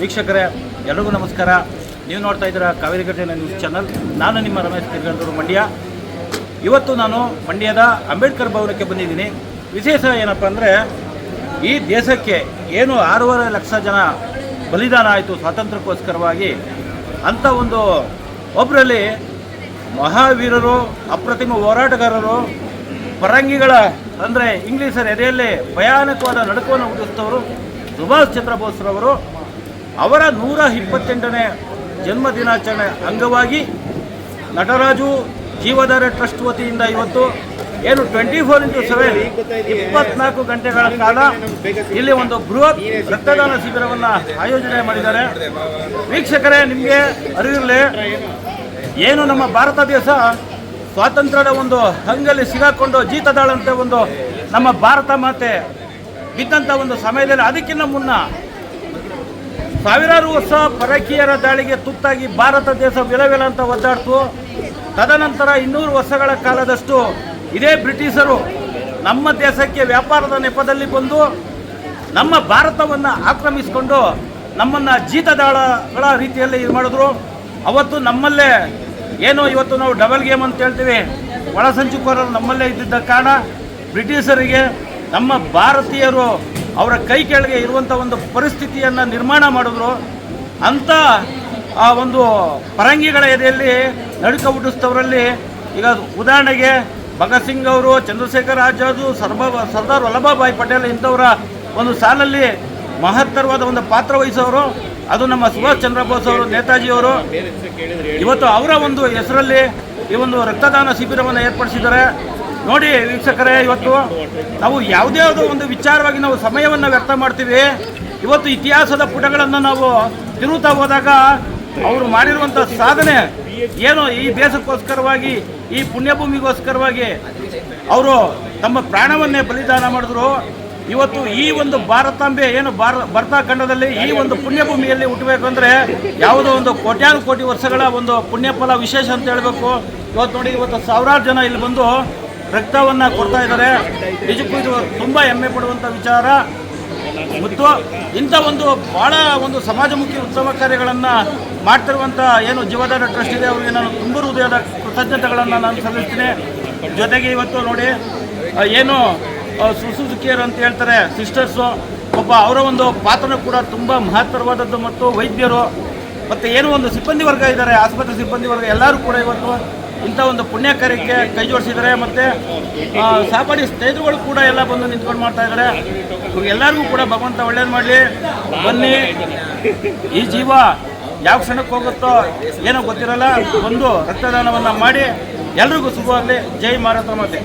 ವೀಕ್ಷಕರೇ, ಎಲ್ಲರಿಗೂ ನಮಸ್ಕಾರ. ನೀವು ನೋಡ್ತಾ ಇದ್ದೀರಾ ಕಾವೇರಿ ಘಟನೆ ನ್ಯೂಸ್ ಚಾನಲ್. ನಾನು ನಿಮ್ಮ ರಮೇಶ್ ತಿರ್ಗಂದೂರು, ಮಂಡ್ಯ. ಇವತ್ತು ನಾನು ಮಂಡ್ಯದ ಅಂಬೇಡ್ಕರ್ ಭವನಕ್ಕೆ ಬಂದಿದ್ದೀನಿ. ವಿಶೇಷ ಏನಪ್ಪ ಅಂದರೆ, ಈ ದೇಶಕ್ಕೆ ಏನು 6.5 ಲಕ್ಷ ಜನ ಬಲಿದಾನ ಆಯಿತು ಸ್ವಾತಂತ್ರ್ಯಕ್ಕೋಸ್ಕರವಾಗಿ, ಅಂಥ ಒಂದು ಒಬ್ಬರಲ್ಲಿ ಮಹಾವೀರರು, ಅಪ್ರತಿಮ ಹೋರಾಟಗಾರರು, ಪರಂಗಿಗಳ ಅಂದರೆ ಇಂಗ್ಲೀಷರ ಎದೆಯಲ್ಲಿ ಭಯಾನಕವಾದ ನಡುಕವನ್ನು ಹುಟ್ಟಿಸಿದವರು ಸುಭಾಷ್ ಚಂದ್ರ ಬೋಸ್ರವರು. ಅವರ 128ನೇ ಜನ್ಮ ದಿನಾಚರಣೆ ಅಂಗವಾಗಿ ನಟರಾಜು ಜೀವಧಾರೆ ಟ್ರಸ್ಟ್ ವತಿಯಿಂದ ಇವತ್ತು ಏನು 24x7 24 ಗಂಟೆಗಳ ಕಾಲ ಇಲ್ಲಿ ಒಂದು ಬೃಹತ್ ರಕ್ತದಾನ ಶಿಬಿರವನ್ನು ಆಯೋಜನೆ ಮಾಡಿದ್ದಾರೆ. ವೀಕ್ಷಕರೇ, ನಿಮಗೆ ಅರಿವಿರಲಿ, ಏನು ನಮ್ಮ ಭಾರತ ದೇಶ ಸ್ವಾತಂತ್ರ್ಯದ ಒಂದು ಹಂಗಲ್ಲಿ ಸಿಗಾಕೊಂಡು ಜೀತದಾಳಂತೆ ಒಂದು ನಮ್ಮ ಭಾರತ ಮಾತೆ ಬಿದ್ದಂಥ ಒಂದು ಸಮಯದಲ್ಲಿ, ಅದಕ್ಕಿಂತ ಮುನ್ನ ಸಾವಿರಾರು ವರ್ಷ ಪರಕೀಯರ ದಾಳಿಗೆ ತುತ್ತಾಗಿ ಭಾರತ ದೇಶ ವಿಲವಿಲ ಅಂತ ಒದ್ದಾಡ್ತು. ತದನಂತರ 200 ವರ್ಷಗಳ ಕಾಲದಷ್ಟು ಇದೇ ಬ್ರಿಟಿಷರು ನಮ್ಮ ದೇಶಕ್ಕೆ ವ್ಯಾಪಾರದ ನೆಪದಲ್ಲಿ ಬಂದು ನಮ್ಮ ಭಾರತವನ್ನು ಆಕ್ರಮಿಸಿಕೊಂಡು ನಮ್ಮನ್ನು ಜೀತದಾಳಗಳ ರೀತಿಯಲ್ಲಿ ಇದು ಮಾಡಿದ್ರು. ಅವತ್ತು ನಮ್ಮಲ್ಲೇ ಏನು ಇವತ್ತು ನಾವು ಡಬಲ್ ಗೇಮ್ ಅಂತ ಹೇಳ್ತೀವಿ, ಒಳಸಂಚುಕೋರರು ನಮ್ಮಲ್ಲೇ ಇದ್ದಿದ್ದ ಕಾರಣ ಬ್ರಿಟಿಷರಿಗೆ ನಮ್ಮ ಭಾರತೀಯರು ಅವರ ಕೈ ಕೆಳಗೆ ಇರುವಂಥ ಒಂದು ಪರಿಸ್ಥಿತಿಯನ್ನು ನಿರ್ಮಾಣ ಮಾಡಿದ್ರು. ಅಂಥ ಆ ಒಂದು ಪರಂಗಿಗಳ ಎದೆಯಲ್ಲಿ ನಡುಕ ಹುಟ್ಟಿಸಿದವರಲ್ಲಿ ಈಗ ಉದಾಹರಣೆಗೆ ಭಗತ್ ಸಿಂಗ್ ಅವರು, ಚಂದ್ರಶೇಖರ್ ಆಜಾದ್, ಸರ್ದಾರ್ ವಲ್ಲಭಭಾಯಿ ಪಟೇಲ್ ಇಂಥವರ ಒಂದು ಸಾಲಲ್ಲಿ ಮಹತ್ತರವಾದ ಒಂದು ಪಾತ್ರ ವಹಿಸೋರು ಅದು ನಮ್ಮ ಸುಭಾಷ್ ಚಂದ್ರ ಬೋಸ್ ಅವರು, ನೇತಾಜಿಯವರು. ಇವತ್ತು ಅವರ ಒಂದು ಹೆಸರಲ್ಲಿ ಈ ಒಂದು ರಕ್ತದಾನ ಶಿಬಿರವನ್ನು ಏರ್ಪಡಿಸಿದ್ದಾರೆ. ನೋಡಿ ವೀಕ್ಷಕರೇ, ಇವತ್ತು ನಾವು ಯಾವುದೇ ಒಂದು ವಿಚಾರವಾಗಿ ನಾವು ಸಮಯವನ್ನು ವ್ಯರ್ಥ ಮಾಡ್ತೀವಿ. ಇವತ್ತು ಇತಿಹಾಸದ ಪುಟಗಳನ್ನು ನಾವು ತಿರುಗುತ್ತಾ ಹೋದಾಗ ಅವರು ಮಾಡಿರುವಂಥ ಸಾಧನೆ ಏನು, ಈ ದೇಶಕ್ಕೋಸ್ಕರವಾಗಿ, ಈ ಪುಣ್ಯಭೂಮಿಗೋಸ್ಕರವಾಗಿ ಅವರು ತಮ್ಮ ಪ್ರಾಣವನ್ನೇ ಬಲಿದಾನ ಮಾಡಿದ್ರು. ಇವತ್ತು ಈ ಒಂದು ಭಾರತಾಂಬೆ ಏನು ಭಾರತ ಖಂಡದಲ್ಲಿ ಈ ಒಂದು ಪುಣ್ಯಭೂಮಿಯಲ್ಲಿ ಹುಟ್ಟಬೇಕು ಅಂದರೆ ಯಾವುದೋ ಒಂದು ಕೋಟ್ಯಾನು ಕೋಟಿ ವರ್ಷಗಳ ಒಂದು ಪುಣ್ಯಫಲ ವಿಶೇಷ ಅಂತ ಹೇಳಬೇಕು. ಇವತ್ತು ನೋಡಿ, ಇವತ್ತು ಸಾವಿರಾರು ಜನ ಇಲ್ಲಿ ಬಂದು ರಕ್ತವನ್ನು ಕೊಡ್ತಾ ಇದ್ದಾರೆ. ನಿಜಕ್ಕೂ ಇದು ತುಂಬ ಹೆಮ್ಮೆ ಪಡುವಂಥ ವಿಚಾರ. ಮತ್ತು ಇಂಥ ಒಂದು ಭಾಳ ಒಂದು ಸಮಾಜಮುಖಿ ಉತ್ತಮ ಕಾರ್ಯಗಳನ್ನು ಮಾಡ್ತಿರುವಂಥ ಏನು ಜೀವಧಾರೆ ಟ್ರಸ್ಟ್ ಇದೆ, ಅವರಿಗೆ ನಾನು ತುಂಬ ಹೃದಯದ ಕೃತಜ್ಞತೆಗಳನ್ನು ನಾನು ಸಲ್ಲಿಸ್ತೀನಿ. ಜೊತೆಗೆ ಇವತ್ತು ನೋಡಿ, ಏನು ಸುಸುಕಿಯರು ಅಂತ ಹೇಳ್ತಾರೆ ಸಿಸ್ಟರ್ಸು, ಒಬ್ಬ ಅವರ ಒಂದು ಪಾತ್ರ ಕೂಡ ತುಂಬ ಮಹತ್ತರವಾದದ್ದು. ಮತ್ತು ವೈದ್ಯರು ಮತ್ತು ಏನೋ ಒಂದು ಸಿಬ್ಬಂದಿ ವರ್ಗ ಇದ್ದಾರೆ, ಆಸ್ಪತ್ರೆ ಸಿಬ್ಬಂದಿ ವರ್ಗ, ಎಲ್ಲರೂ ಕೂಡ ಇವತ್ತು ಇಂಥ ಒಂದು ಪುಣ್ಯ ಕಾರ್ಯಕ್ಕೆ ಕೈ ಜೋಡಿಸಿದ್ದಾರೆ. ಮತ್ತು ಸಹಪಾಠಿ ಸ್ನೇಹಿತರುಗಳು ಕೂಡ ಎಲ್ಲ ಬಂದು ನಿಂತ್ಕೊಂಡು ಮಾಡ್ತಾ ಇದ್ದಾರೆ. ಎಲ್ಲರಿಗೂ ಕೂಡ ಭಗವಂತ ಒಳ್ಳೇದು ಮಾಡಲಿ. ಬನ್ನಿ, ಈ ಜೀವ ಯಾವ ಕ್ಷಣಕ್ಕೆ ಹೋಗುತ್ತೋ ಏನೋ ಗೊತ್ತಿರಲ್ಲ, ಬಂದು ರಕ್ತದಾನವನ್ನು ಮಾಡಿ ಎಲ್ರಿಗೂ ಶುಭವಾಗಲಿ. ಜೈ ಭಾರತ ಮಾತೆ.